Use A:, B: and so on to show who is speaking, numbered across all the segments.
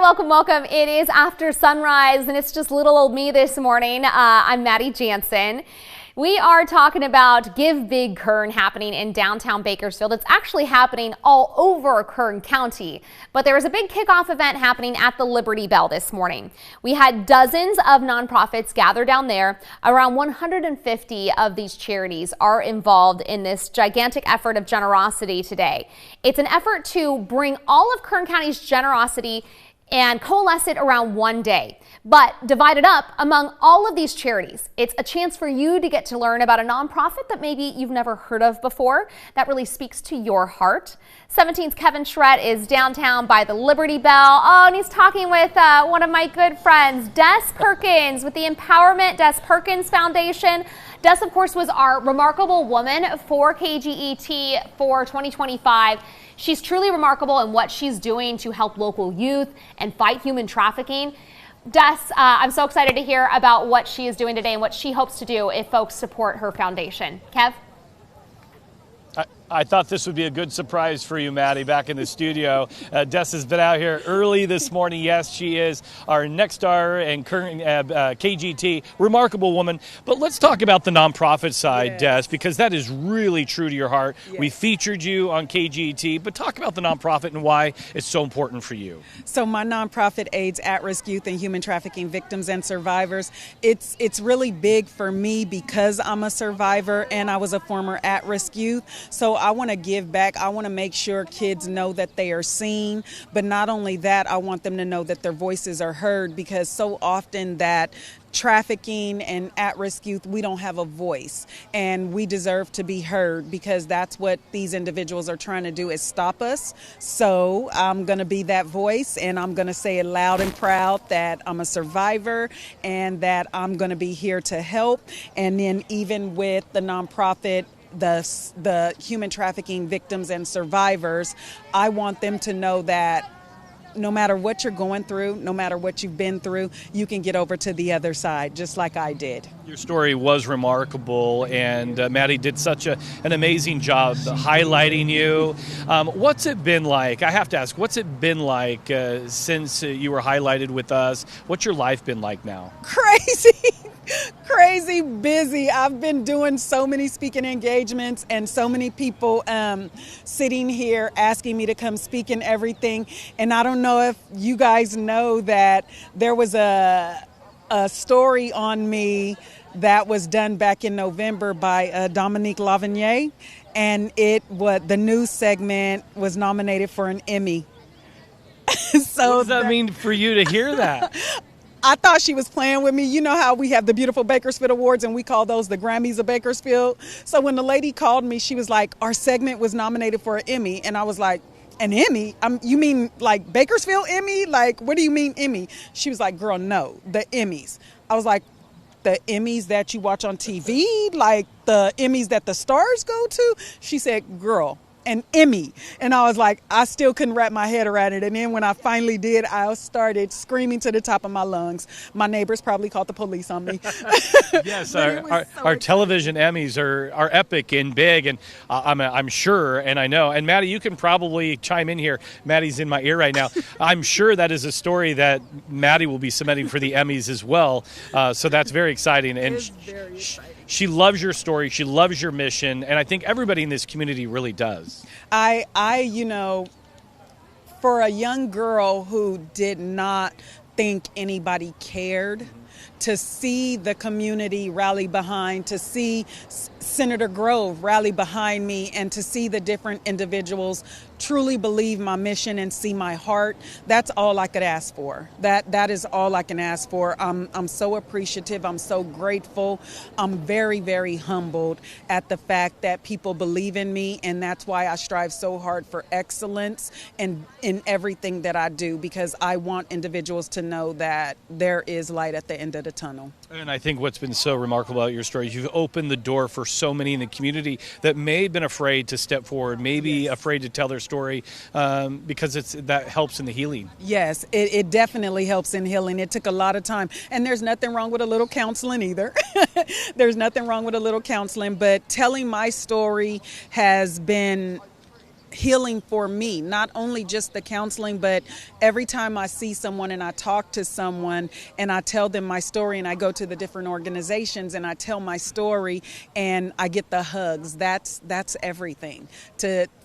A: welcome, welcome. It is after sunrise and it's just little old me this morning. I'm Maddie Jansen. We are talking about Give Big Kern happening in downtown Bakersfield. It's actually happening all over Kern County, but there was a big kickoff event happening at the Liberty Bell this morning. We had dozens of nonprofits gather down there. Around 150 of these charities are involved in this gigantic effort of generosity today. It's an effort to bring all of Kern County's generosity and coalesce it around one day, but divide it up among all of these charities. It's a chance for you to get to learn about a nonprofit that maybe you've never heard of before that really speaks to your heart. 17's Kevin Schredt is downtown by the Liberty Bell. Oh, and he's talking with one of my good friends, Des Perkins with the Empowerment Des Perkins Foundation. Des, of course, was our remarkable woman for KGET for 2025. She's truly remarkable in what she's doing to help local youth and fight human trafficking. Des, I'm so excited to hear about what she is doing today and what she hopes to do if folks support her foundation. Kev?
B: I thought this would be a good surprise for you, Maddie, back in the studio. Des has been out here early this morning. Yes, she is our next star and current KGT, remarkable woman. But let's talk about the nonprofit side, yes, Des, because that is really true to your heart. Yes. We featured you on KGT, but talk about the nonprofit and why it's so important for you.
C: So my nonprofit aids at-risk youth and human trafficking victims and survivors. It's really big for me because I'm a survivor and I was a former at-risk youth. So I want to give back. I want to make sure kids know that they are seen. But not only that, I want them to know that their voices are heard, because so often that trafficking and at-risk youth, we don't have a voice, and we deserve to be heard, because that's what these individuals are trying to do, is stop us. So I'm going to be that voice, and I'm going to say it loud and proud that I'm a survivor and that I'm going to be here to help. And then even with the nonprofit, the human trafficking victims and survivors, I want them to know that no matter what you're going through, no matter what you've been through, you can get over to the other side, just like I did.
B: Your story was remarkable, and Maddie did such an amazing job highlighting you. What's it been like? I have to ask, what's it been like since you were highlighted with us? What's your life been like now?
C: Crazy busy. I've been doing so many speaking engagements and so many people sitting here asking me to come speak and everything. And I don't know if you guys know that there was a story on me that was done back in November by Dominique Lavigny, and the news segment was nominated for an Emmy.
B: So what does that mean for you to hear that?
C: I thought she was playing with me. You know how we have the Beautiful Bakersfield Awards and we call those the Grammys of Bakersfield? So when the lady called me, she was like, our segment was nominated for an Emmy. And I was like, an Emmy? You mean like Bakersfield Emmy? Like, what do you mean Emmy? She was like, girl, no, the Emmys. I was like, the Emmys that you watch on TV? Like the Emmys that the stars go to? She said, girl, an Emmy. And I was like, I still couldn't wrap my head around it. And then when I finally did, I started screaming to the top of my lungs. My neighbors probably called the police on me.
B: Yes, our television Emmys are epic and big, and I'm sure, and I know, and Maddie, you can probably chime in here. Maddie's in my ear right now. I'm sure that is a story that Maddie will be submitting for the Emmys as well. So that's very exciting. And
C: very exciting.
B: She loves your story. She loves your mission. And I think everybody in this community really does.
C: For a young girl who did not think anybody cared, to see the community rally behind, to see Senator Grove rally behind me, and to see the different individuals truly believe my mission and see my heart, that's all I could ask for. That is all I can ask for. I'm so appreciative. I'm so grateful. I'm very, very humbled at the fact that people believe in me, and that's why I strive so hard for excellence in everything that I do, because I want individuals to know that there is light at the end of the tunnel.
B: And I think what's been so remarkable about your story, you've opened the door for so many in the community that may have been afraid to step forward, maybe afraid to tell their story, because that helps in the healing.
C: Yes, it definitely helps in healing. It took a lot of time, and there's nothing wrong with a little counseling either. There's nothing wrong with a little counseling, but telling my story has been healing for me, not only just the counseling, but every time I see someone and I talk to someone and I tell them my story, and I go to the different organizations and I tell my story and I get the hugs. That's everything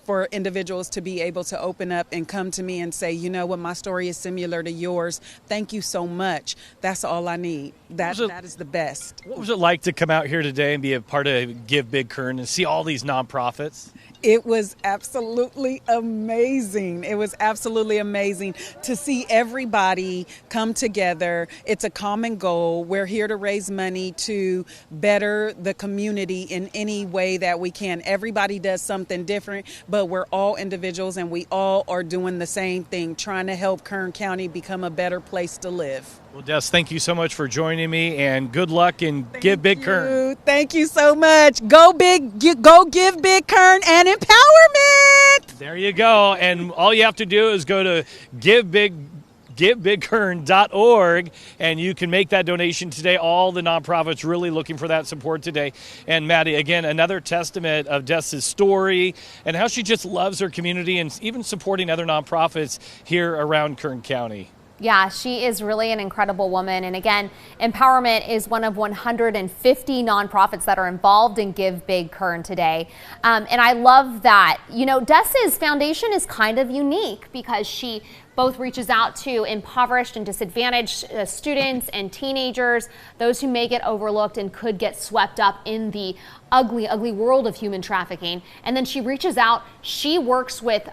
C: for individuals to be able to open up and come to me and say, you know what, my story is similar to yours. Thank you so much. That's all I need. That is the best.
B: What was it like to come out here today and be a part of Give Big Kern and see all these nonprofits?
C: It was absolutely amazing. It was absolutely amazing to see everybody come together. It's a common goal. We're here to raise money to better the community in any way that we can. Everybody does something different, but we're all individuals and we all are doing the same thing, trying to help Kern County become a better place to live.
B: Well, Des, thank you so much for joining me, and good luck and Give Big Kern.
C: Thank you so much. Go big, go Give Big Kern and empowerment.
B: There you go. And all you have to do is go to givebigkern.org, and you can make that donation today. All the nonprofits really looking for that support today. And Maddie, again, another testament of Des' story and how she just loves her community and even supporting other nonprofits here around Kern County.
A: Yeah, she is really an incredible woman. And again, Empowerment is one of 150 nonprofits that are involved in Give Big Kern today. And I love that. You know, Des' foundation is kind of unique because she both reaches out to impoverished and disadvantaged students and teenagers, those who may get overlooked and could get swept up in the ugly, ugly world of human trafficking. And then she reaches out, she works with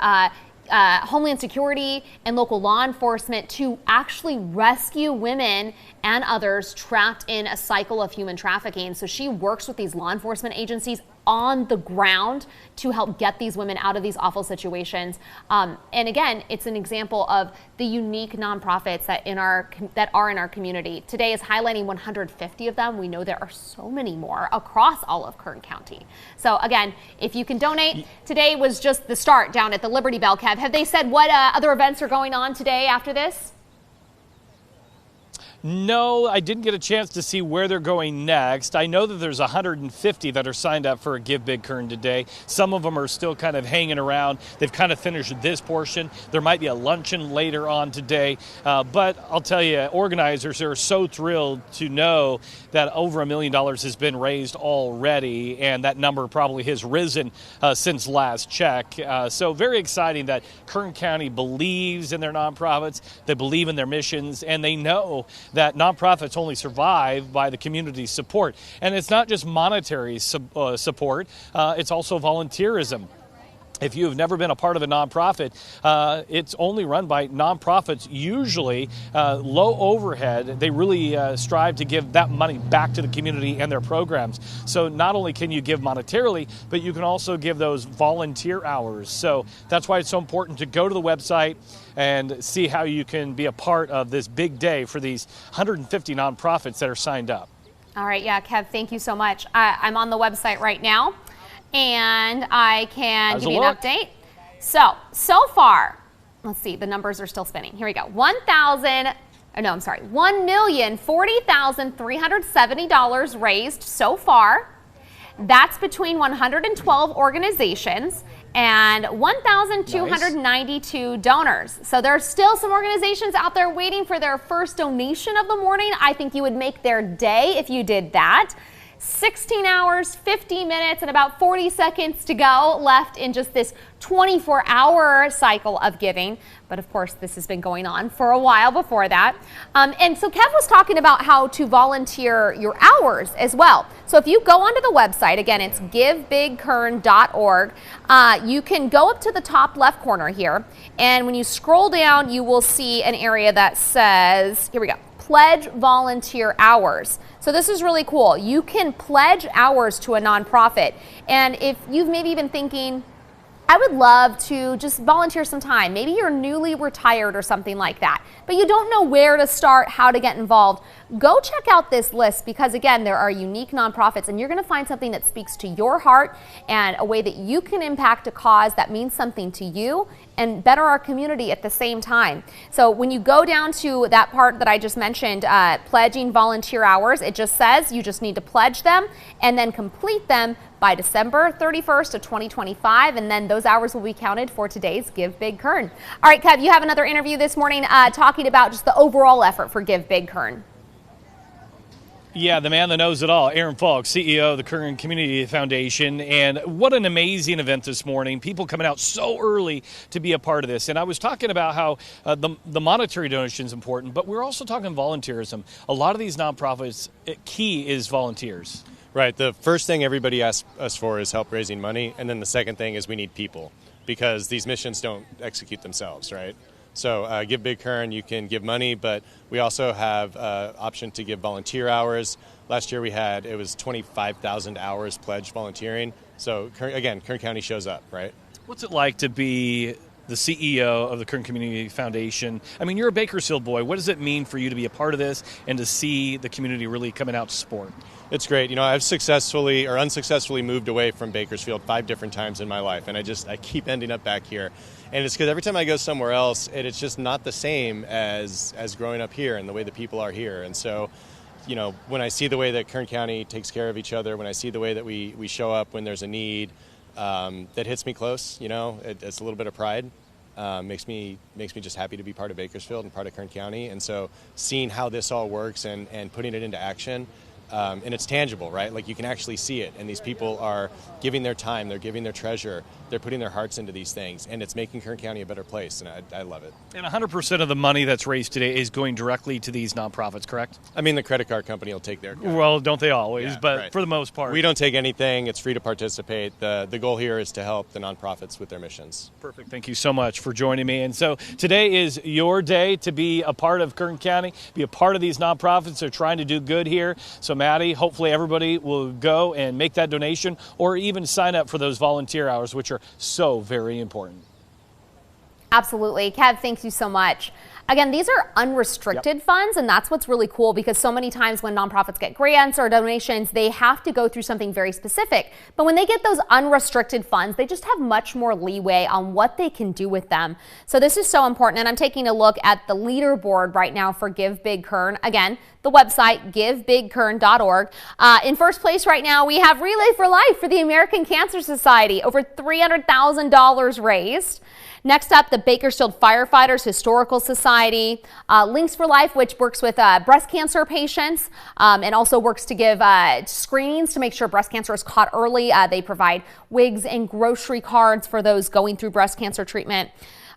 A: Homeland Security and local law enforcement to actually rescue women and others trapped in a cycle of human trafficking. So she works with these law enforcement agencies on the ground to help get these women out of these awful situations. And again, it's an example of the unique nonprofits that are in our community. Today is highlighting 150 of them. We know there are so many more across all of Kern County. So again, if you can donate, today was just the start down at the Liberty Bell. Kev, have they said what other events are going on today after this?
B: No, I didn't get a chance to see where they're going next. I know that there's 150 that are signed up for a Give Big Kern today. Some of them are still kind of hanging around. They've kind of finished this portion. There might be a luncheon later on today. But I'll tell you, organizers are so thrilled to know that over $1 million has been raised already, and that number probably has risen since last check. So very exciting that Kern County believes in their nonprofits, they believe in their missions, and they know that nonprofits only survive by the community's support. And it's not just monetary support, it's also volunteerism. If you have never been a part of a nonprofit, it's only run by nonprofits, usually low overhead. They really strive to give that money back to the community and their programs. So not only can you give monetarily, but you can also give those volunteer hours. So that's why it's so important to go to the website and see how you can be a part of this big day for these 150 nonprofits that are signed up.
A: All right, yeah, Kev, thank you so much. I'm on the website right now, and I can give you an update. So far, let's see, the numbers are still spinning. Here we go. $1,040,370 raised so far. That's between 112 organizations and 1,292 donors. So there are still some organizations out there waiting for their first donation of the morning. I think you would make their day if you did that. 16 hours, 50 minutes, and about 40 seconds to go left in just this 24-hour cycle of giving. But of course, this has been going on for a while before that. And so Kev was talking about how to volunteer your hours as well. So if you go onto the website, again, it's givebigkern.org. You can go up to the top left corner here. And when you scroll down, you will see an area that says, here we go, pledge volunteer hours. So this is really cool. You can pledge hours to a nonprofit. And if you've maybe been thinking, I would love to just volunteer some time. Maybe you're newly retired or something like that, but you don't know where to start, how to get involved. Go check out this list because, again, there are unique nonprofits and you're going to find something that speaks to your heart and a way that you can impact a cause that means something to you and better our community at the same time. So when you go down to that part that I just mentioned, pledging volunteer hours, it just says you just need to pledge them and then complete them by December 31st of 2025, and then those hours will be counted for today's Give Big Kern. All right, Kev, you have another interview this morning talking about just the overall effort for Give Big Kern.
B: Yeah, the man that knows it all, Aaron Falk, CEO of the Kern Community Foundation. And what an amazing event this morning. People coming out so early to be a part of this. And I was talking about how the monetary donation is important, but we're also talking volunteerism. A lot of these nonprofits, key is volunteers.
D: Right. The first thing everybody asks us for is help raising money. And then the second thing is we need people, because these missions don't execute themselves, right? So Give Big Kern, you can give money, but we also have option to give volunteer hours. Last year it was 25,000 hours pledged volunteering. So again, Kern County shows up, right?
B: What's it like to be the CEO of the Kern Community Foundation? I mean, you're a Bakersfield boy. What does it mean for you to be a part of this and to see the community really coming out to support?
D: It's great. You know, I've successfully or unsuccessfully moved away from Bakersfield 5 different times in my life, and I keep ending up back here. And it's because every time I go somewhere else, it's just not the same as growing up here and the way the people are here. And so, you know, when I see the way that Kern County takes care of each other, when I see the way that we show up when there's a need, that hits me close. You know, it's a little bit of pride. Makes me just happy to be part of Bakersfield and part of Kern County. And so seeing how this all works and putting it into action, and it's tangible, right? Like you can actually see it, and these people are giving their time, they're giving their treasure, they're putting their hearts into these things, and it's making Kern County a better place, and I love it.
B: And 100% of the money that's raised today is going directly to these nonprofits, correct?
D: I mean, the credit card company will take their cut.
B: Well, don't they always?
D: Yeah,
B: but
D: right.
B: For the most part.
D: We don't take anything. It's free to participate. The goal here is to help the nonprofits with their missions.
B: Perfect. Thank you so much for joining me. And so today is your day to be a part of Kern County, be a part of these nonprofits. They're trying to do good here. So, Maddie, hopefully everybody will go and make that donation or even sign up for those volunteer hours, which are so very important.
A: Absolutely. Kev, thank you so much. Again, these are unrestricted funds, and that's what's really cool, because so many times when nonprofits get grants or donations, they have to go through something very specific. But when they get those unrestricted funds, they just have much more leeway on what they can do with them. So this is so important, and I'm taking a look at the leaderboard right now for Give Big Kern. Again, the website, givebigkern.org. In first place right now, we have Relay for Life for the American Cancer Society, over $300,000 raised. Next up, the Bakersfield Firefighters Historical Society, Links for Life, which works with breast cancer patients and also works to give screenings to make sure breast cancer is caught early. They provide wigs and grocery cards for those going through breast cancer treatment.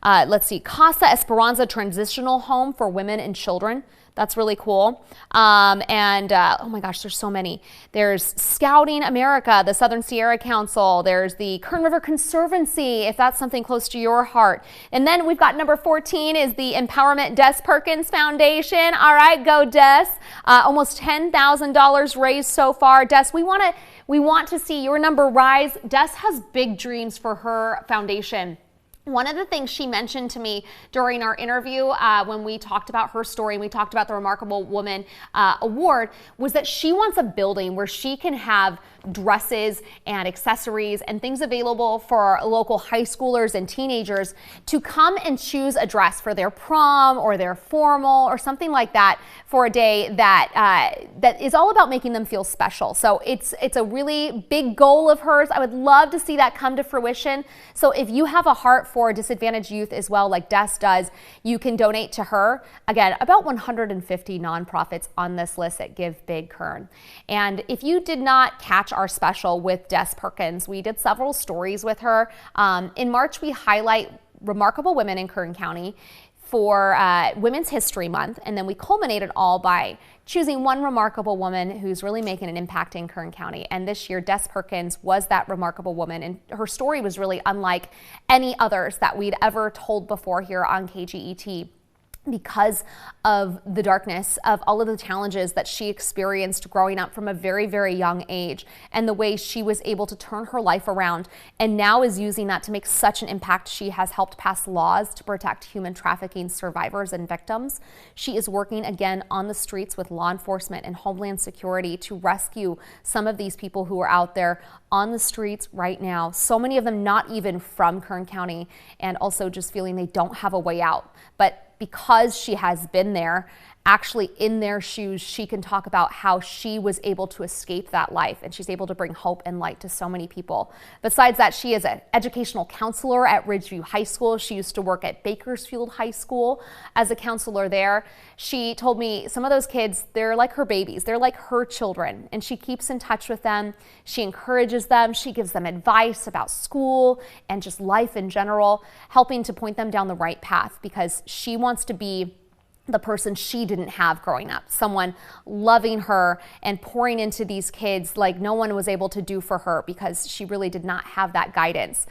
A: Let's see, Casa Esperanza Transitional Home for Women and Children. That's really cool. Oh my gosh, there's so many. There's Scouting America, the Southern Sierra Council. There's the Kern River Conservancy, if that's something close to your heart. And then we've got number 14 is the Empowerment Des Perkins Foundation. All right, go Des. Almost $10,000 raised so far. Des, we want to see your number rise. Des has big dreams for her foundation. One of the things she mentioned to me during our interview when we talked about her story and we talked about the Remarkable Woman Award was that she wants a building where she can have dresses and accessories and things available for local high schoolers and teenagers to come and choose a dress for their prom or their formal or something like that for a day that is all about making them feel special. So it's a really big goal of hers. I would love to see that come to fruition. So if you have a heart for disadvantaged youth as well, like Des does, you can donate to her. Again, about 150 nonprofits on this list at Give Big Kern. And if you did not catch our special with Des Perkins, we did several stories with her. In March, we highlight remarkable women in Kern County for Women's History Month, and then we culminate it all by choosing one remarkable woman who's really making an impact in Kern County. And this year, Des Perkins was that remarkable woman, and her story was really unlike any others that we'd ever told before here on KGET. because of the darkness of all of the challenges that she experienced growing up from a very, very young age, and the way she was able to turn her life around and now is using that to make such an impact. She has helped pass laws to protect human trafficking survivors and victims. She is working again on the streets with law enforcement and Homeland Security to rescue some of these people who are out there on the streets right now. So many of them not even from Kern County, and also just feeling they don't have a way out. But because she has been there, actually in their shoes, she can talk about how she was able to escape that life, and she's able to bring hope and light to so many people. Besides that, she is an educational counselor at Ridgeview High School. She used to work at Bakersfield High School as a counselor there. She told me some of those kids, they're like her babies. They're like her children, and she keeps in touch with them. She encourages them. She gives them advice about school and just life in general, helping to point them down the right path, because she wants to be the person she didn't have growing up, someone loving her and pouring into these kids like no one was able to do for her, because she really did not have that guidance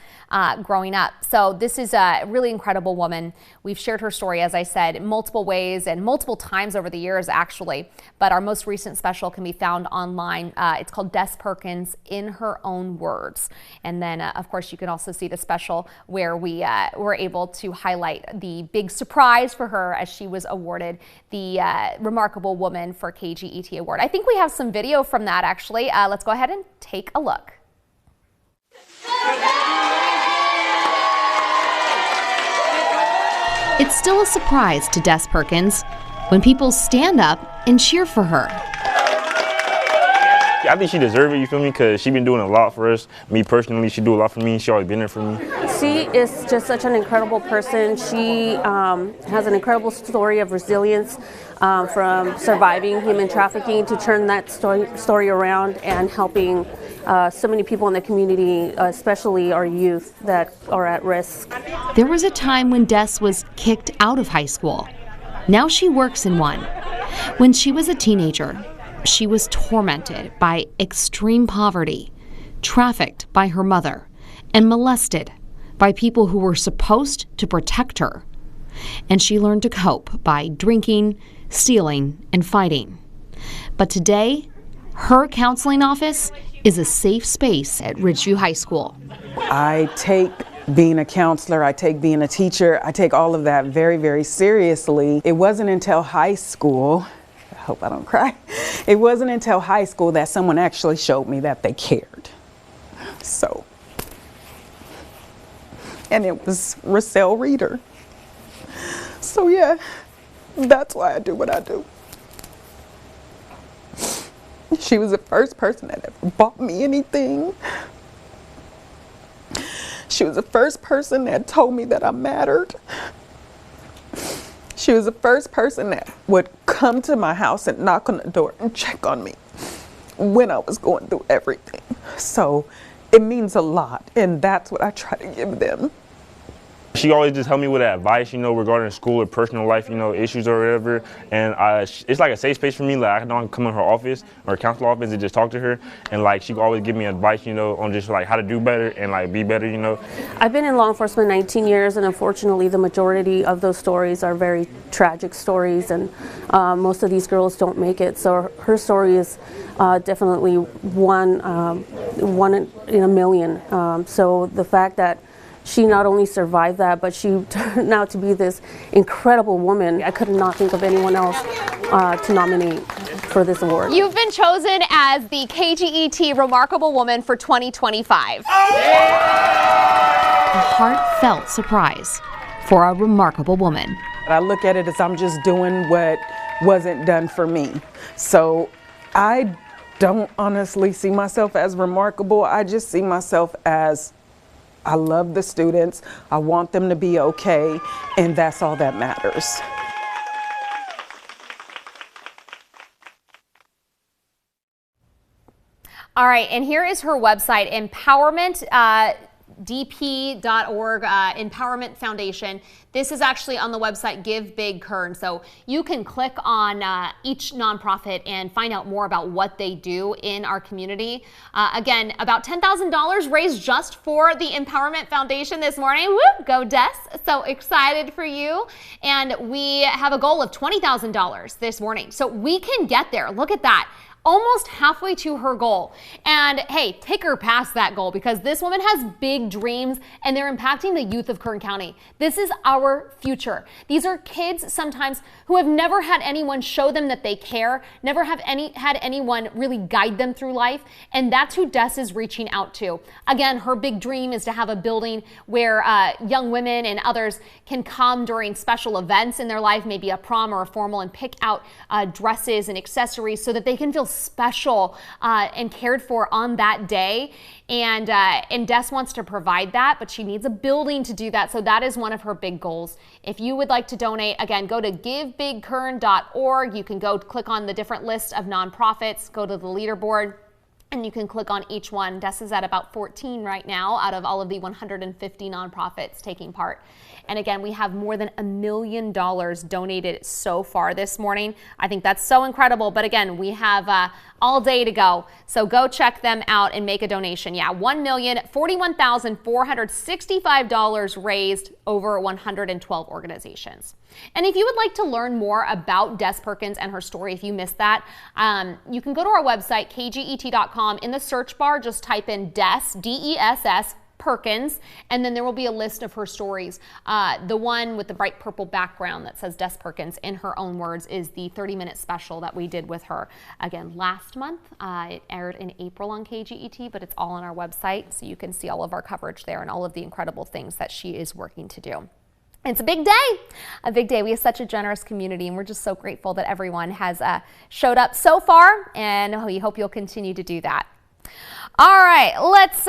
A: growing up. So this is a really incredible woman. We've shared her story, as I said, in multiple ways and multiple times over the years, actually, but our most recent special can be found online. It's called Des Perkins in Her Own Words. And then, of course, you can also see the special where we were able to highlight the big surprise for her as she was awarded the Remarkable Woman for KGET Award. I think we have some video from that, actually. Let's go ahead and take a look.
E: It's still a surprise to Des Perkins when people stand up and cheer for her.
F: I think she deserves it, you feel me, because she's been doing a lot for us. Me personally, she do a lot for me. She always been there for me.
G: She is just such an incredible person. She has an incredible story of resilience from surviving human trafficking to turn that story around and helping so many people in the community, especially our youth that are at risk.
E: There was a time when Des was kicked out of high school. Now she works in one. When she was a teenager, she was tormented by extreme poverty, trafficked by her mother, and molested by people who were supposed to protect her. And she learned to cope by drinking, stealing, and fighting. But today, her counseling office is a safe space at Ridgeview High School.
C: I take being a counselor, I take being a teacher, I take all of that very, very seriously. It wasn't until high school, I hope I don't cry, it wasn't until high school that someone actually showed me that they cared. So, and it was Russell Reeder. So yeah, that's why I do what I do. She was the first person that ever bought me anything. She was the first person that told me that I mattered. She was the first person that would come to my house and knock on the door and check on me when I was going through everything. So it means a lot, and that's what I try to give them.
F: She always just helped me with advice, you know, regarding school or personal life, you know, issues or whatever. And it's like a safe space for me. Like I know I can come in her office or council office and just talk to her. And like she always give me advice, you know, on just like how to do better and like be better, you know.
G: I've been in law enforcement 19 years, and unfortunately the majority of those stories are very tragic stories, and most of these girls don't make it. So her story is definitely one in a million. So the fact that she not only survived that, but she turned out to be this incredible woman. I could not think of anyone else to nominate for this award.
A: You've been chosen as the KGET Remarkable Woman for 2025.
E: A heartfelt surprise for a remarkable woman.
C: I look at it as I'm just doing what wasn't done for me. So I don't honestly see myself as remarkable. I just see myself as I love the students, I want them to be okay, and that's all that matters.
A: All right, and here is her website, Empowerment. DP.org, Empowerment Foundation. This is actually on the website Give Big Kern. So you can click on each nonprofit and find out more about what they do in our community. Again, about $10,000 raised just for the Empowerment Foundation this morning. Woo! Go Des! So excited for you. And we have a goal of $20,000 this morning. So we can get there. Look at that. Almost halfway to her goal. And hey, take her past that goal, because this woman has big dreams and they're impacting the youth of Kern County. This is our future. These are kids sometimes who have never had anyone show them that they care, never have had anyone really guide them through life. And that's who Des is reaching out to. Again, her big dream is to have a building where young women and others can come during special events in their life, maybe a prom or a formal, and pick out dresses and accessories so that they can feel special and cared for on that day. And Des wants to provide that, but she needs a building to do that. So that is one of her big goals. If you would like to donate, again, go to givebigkern.org. You can go click on the different list of nonprofits, go to the leaderboard, and you can click on each one. Des is at about 14 right now out of all of the 150 nonprofits taking part. And again, we have more than $1 million donated so far this morning. I think that's so incredible. But again, we have all day to go. So go check them out and make a donation. Yeah, $1,041,465 raised over 112 organizations. And if you would like to learn more about Des Perkins and her story, if you missed that, you can go to our website, kget.com. In the search bar, just type in Des, D-E-S-S, Perkins, and then there will be a list of her stories. The one with the bright purple background that says Des Perkins, in her own words, is the 30-minute special that we did with her. Again, last month. It aired in April on KGET, but it's all on our website, so you can see all of our coverage there and all of the incredible things that she is working to do. It's a big day, a big day. We have such a generous community, and we're just so grateful that everyone has showed up so far, and we hope you'll continue to do that. All right, let's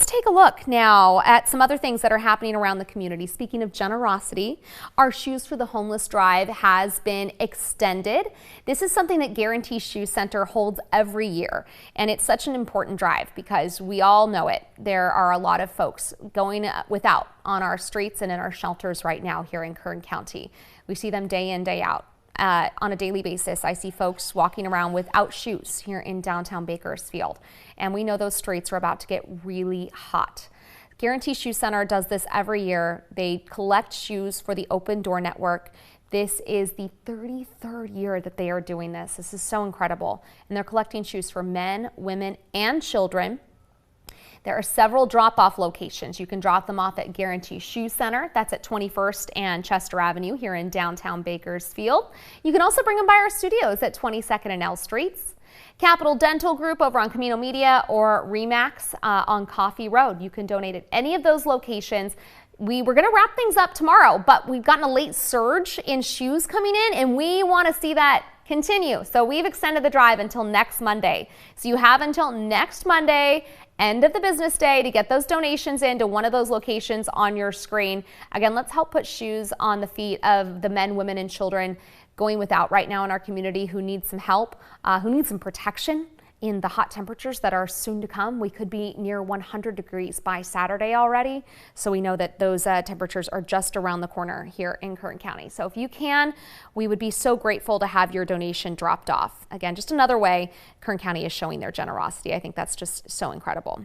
A: take a look now at some other things that are happening around the community. Speaking of generosity, our Shoes for the Homeless drive has been extended. This is something that Guarantee Shoe Center holds every year, and it's such an important drive because we all know it. There are a lot of folks going without on our streets and in our shelters right now here in Kern County. We see them day in, day out. On a daily basis, I see folks walking around without shoes here in downtown Bakersfield. And we know those streets are about to get really hot. Guarantee Shoe Center does this every year. They collect shoes for the Open Door Network. This is the 33rd year that they are doing this. This is so incredible. And they're collecting shoes for men, women, and children. There are several drop-off locations. You can drop them off at Guarantee Shoe Center. That's at 21st and Chester Avenue here in downtown Bakersfield. You can also bring them by our studios at 22nd and L Streets. Capital Dental Group over on Camino Media, or Remax on Coffee Road. You can donate at any of those locations. We were going to wrap things up tomorrow, but we've gotten a late surge in shoes coming in, and we want to see that continue. So we've extended the drive until next Monday. So you have until next Monday, end of the business day, to get those donations into one of those locations on your screen. Again, let's help put shoes on the feet of the men, women, and children going without right now in our community who need some help, who need some protection in the hot temperatures that are soon to come. We could be near 100 degrees by Saturday already. So we know that those temperatures are just around the corner here in Kern County. So if you can, we would be so grateful to have your donation dropped off. Again, just another way Kern County is showing their generosity. I think that's just so incredible.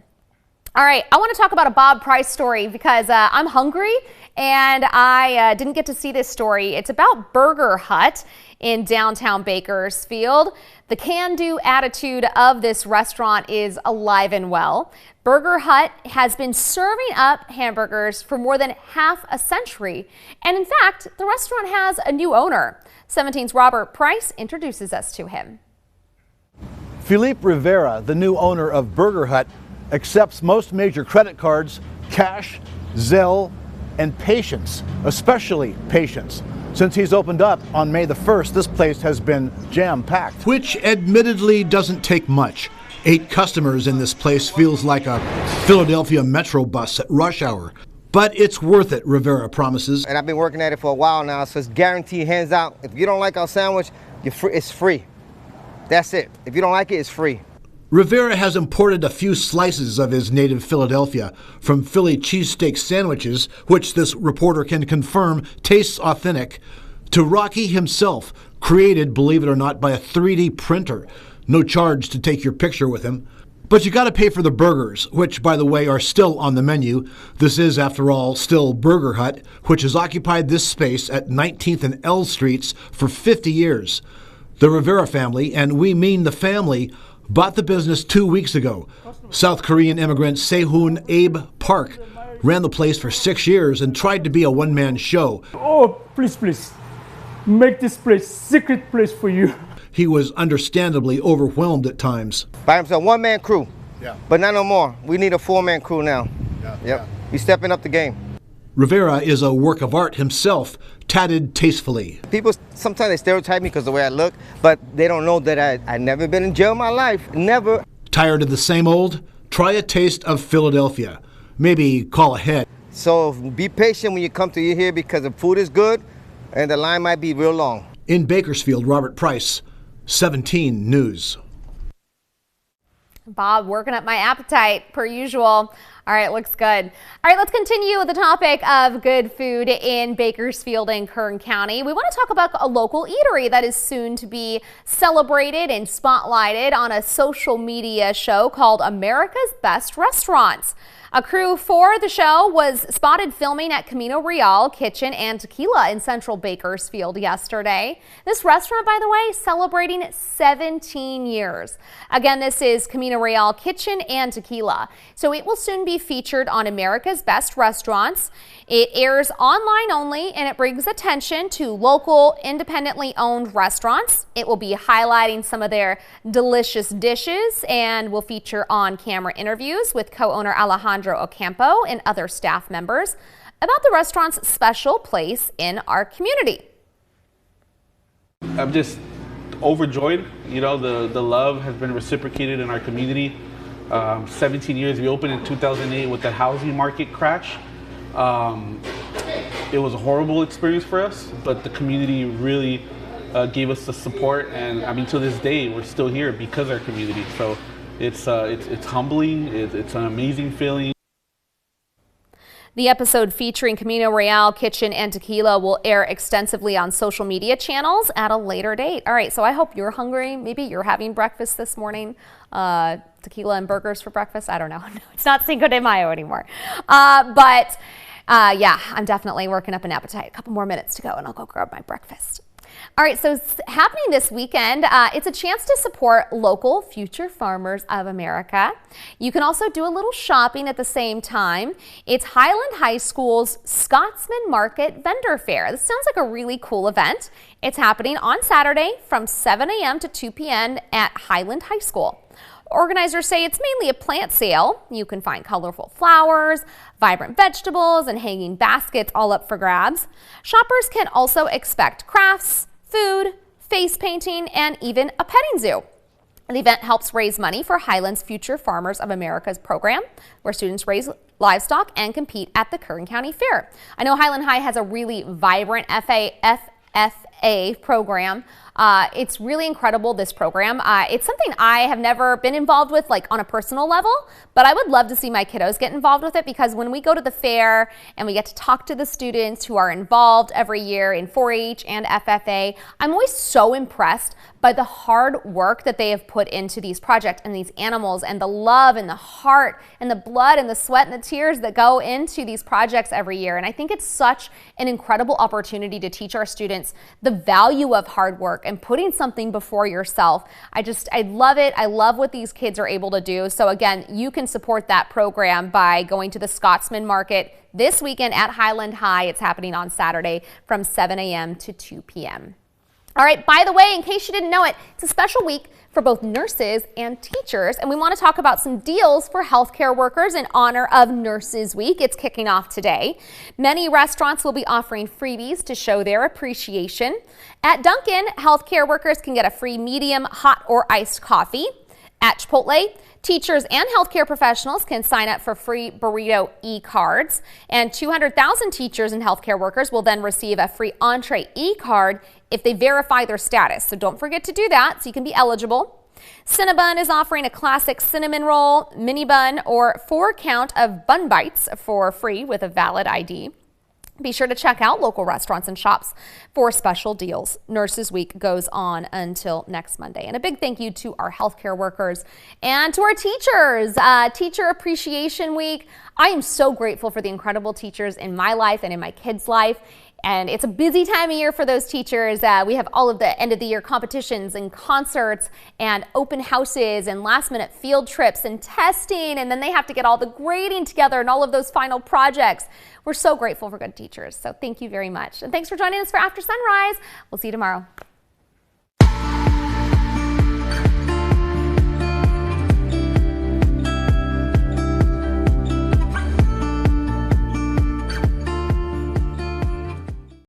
A: All right, I want to talk about a Bob Price story because I'm hungry and I didn't get to see this story. It's about Burger Hut in downtown Bakersfield. The can-do attitude of this restaurant is alive and well. Burger Hut has been serving up hamburgers for more than half a century. And in fact, the restaurant has a new owner. 17's Robert Price introduces us to him.
H: Philippe Rivera, the new owner of Burger Hut, accepts most major credit cards, cash, Zelle, and Patience, especially Patience. Since he's opened up on May the 1st, this place has been jam-packed.
I: Which admittedly doesn't take much. 8 customers in this place feels like a Philadelphia Metro bus at rush hour. But it's worth it, Rivera promises.
J: And I've been working at it for a while now, so it's guaranteed, hands out. If you don't like our sandwich, it's free. That's it. If you don't like it, it's free.
I: Rivera has imported a few slices of his native Philadelphia, from Philly cheesesteak sandwiches, which this reporter can confirm tastes authentic, to Rocky himself, created, believe it or not, by a 3D printer. No charge to take your picture with him. But you got to pay for the burgers, which, by the way, are still on the menu. This is, after all, still Burger Hut, which has occupied this space at 19th and L Streets for 50 years. The Rivera family, and we mean the family, bought the business 2 weeks ago. South Korean immigrant Sehun Abe Park ran the place for 6 years and tried to be a one-man show.
K: Oh, please, make this place secret place for you.
I: He was understandably overwhelmed at times.
J: By himself, one-man crew. Yeah. But not no more. We need a four-man crew now. Yep. He's stepping up the game.
I: Rivera is a work of art himself, tatted tastefully.
J: People sometimes they stereotype me because of the way I look, but they don't know that I never been in jail in my life. Never.
I: Tired of the same old? Try a taste of Philadelphia. Maybe call ahead.
J: So be patient when you come to here because the food is good and the line might be real long.
I: In Bakersfield, Robert Price, 17 News.
A: Bob working up my appetite per usual. All right, looks good. All right, let's continue with the topic of good food in Bakersfield and Kern County. We want to talk about a local eatery that is soon to be celebrated and spotlighted on a social media show called America's Best Restaurants. A crew for the show was spotted filming at Camino Real Kitchen and Tequila in central Bakersfield yesterday. This restaurant, by the way, celebrating 17 years. Again, this is Camino Real Kitchen and Tequila. So it will soon be featured on America's Best Restaurants. It airs online only, and it brings attention to local, independently owned restaurants. It will be highlighting some of their delicious dishes and will feature on-camera interviews with co-owner Alejandro Ocampo and other staff members about the restaurant's special place in our community.
L: I'm just overjoyed. You know, the love has been reciprocated in our community. 17 years. We opened in 2008 with the housing market crash. It was a horrible experience for us, but the community really gave us the support, and I mean, to this day, we're still here because of our community. So it's humbling. It's an amazing feeling.
A: The episode featuring Camino Real Kitchen and Tequila will air extensively on social media channels at a later date. All right, so I hope you're hungry. Maybe you're having breakfast this morning. Tequila and burgers for breakfast. I don't know. No, it's not Cinco de Mayo anymore. But yeah, I'm definitely working up an appetite. A couple more minutes to go and I'll go grab my breakfast. All right, so it's happening this weekend. It's a chance to support local future farmers of America. You can also do a little shopping at the same time. It's Highland High School's Scotsman Market Vendor Fair. This sounds like a really cool event. It's happening on Saturday from 7 a.m. to 2 p.m. at Highland High School. Organizers say it's mainly a plant sale. You can find colorful flowers, vibrant vegetables, and hanging baskets all up for grabs. Shoppers can also expect crafts, food, face painting, and even a petting zoo. The event helps raise money for Highland's Future Farmers of America's program, where students raise livestock and compete at the Kern County Fair. I know Highland High has a really vibrant FFA program. It's really incredible, this program. It's something I have never been involved with, like on a personal level, but I would love to see my kiddos get involved with it, because when we go to the fair and we get to talk to the students who are involved every year in 4-H and FFA, I'm always so impressed by the hard work that they have put into these projects and these animals, and the love and the heart and the blood and the sweat and the tears that go into these projects every year. And I think it's such an incredible opportunity to teach our students the value of hard work and putting something before yourself. I love it. I love what these kids are able to do. So again, you can support that program by going to the Scotsman Market this weekend at Highland High. It's happening on Saturday from 7 a.m. to 2 p.m. All right, by the way, in case you didn't know it, it's a special week for both nurses and teachers, and we want to talk about some deals for healthcare workers in honor of Nurses Week. It's kicking off today. Many restaurants will be offering freebies to show their appreciation. At Dunkin', healthcare workers can get a free medium, hot, or iced coffee. At Chipotle, teachers and healthcare professionals can sign up for free burrito e-cards, and 200,000 teachers and healthcare workers will then receive a free entree e-card if they verify their status. So don't forget to do that so you can be eligible. Cinnabon is offering a classic cinnamon roll, mini bun, or 4-count of bun bites for free with a valid ID. Be sure to check out local restaurants and shops for special deals. Nurses Week goes on until next Monday. And a big thank you to our healthcare workers and to our teachers. Teacher Appreciation Week. I am so grateful for the incredible teachers in my life and in my kids' life. And it's a busy time of year for those teachers. We have all of the end of the year competitions and concerts and open houses and last minute field trips and testing. And then they have to get all the grading together and all of those final projects. We're so grateful for good teachers. So thank you very much. And thanks for joining us for After Sunrise. We'll see you tomorrow.